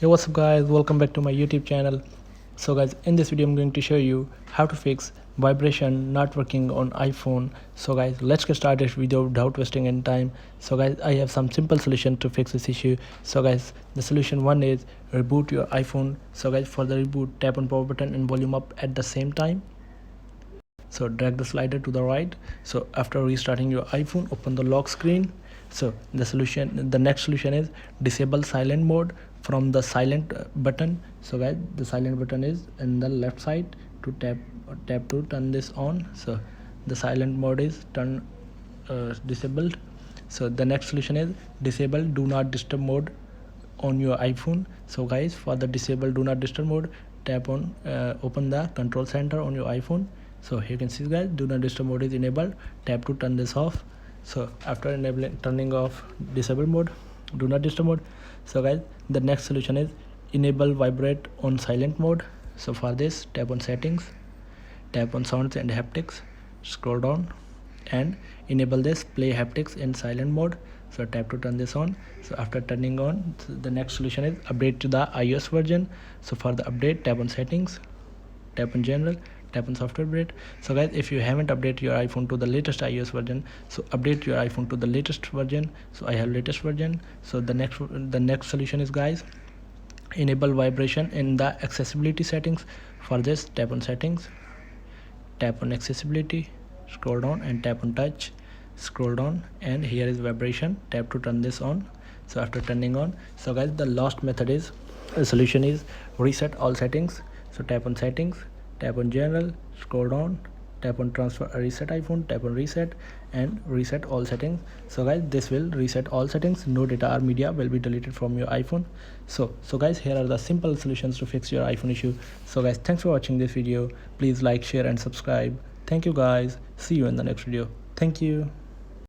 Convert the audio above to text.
Hey, what's up guys, welcome back to my YouTube channel. So guys, in this video I'm going to show you how to fix vibration not working on iPhone. So guys, let's get started without wasting any time. So guys, I have some simple solution to fix this issue. So guys, the solution one is reboot your iPhone. So guys, for the reboot, tap on power button and volume up at the same time. So drag the slider to the right. So after restarting your iPhone, open the lock screen. So the next solution is disable silent mode from the silent button. So guys, the silent button is in the left side. To tap to turn this on. So the silent mode is disabled. So the next solution is disable do not disturb mode on your iPhone. So guys, for the disable do not disturb mode, tap on open the control center on your iPhone. So here you can see guys, do not disturb mode is enabled. Tap to turn this off. So after turning off disable mode, do not disturb mode, so guys, the next solution is enable vibrate on silent mode. So for this, tap on settings, tap on sounds and haptics, scroll down and enable this play haptics in silent mode. So tap to turn this on. So after turning on, the next solution is update to the iOS version. So for the update, tap on settings, tap on general, tap on software update. So guys, if you haven't updated your iPhone to the latest iOS version, so update your iPhone to the latest version. So I have latest version. So the next solution is guys, enable vibration in the accessibility settings. For this, tap on settings, tap on accessibility, scroll down and tap on touch, scroll down and here is vibration, tap to turn this on. So after turning on, so guys, the last method is solution is reset all settings. So tap on settings, tap on general, scroll down, tap on transfer reset iPhone, tap on reset and reset all settings. So guys, this will reset all settings, no data or media will be deleted from your iPhone. So guys, here are the simple solutions to fix your iPhone issue. So guys, thanks for watching this video. Please like, share and subscribe. Thank you guys, see you in the next video. Thank you.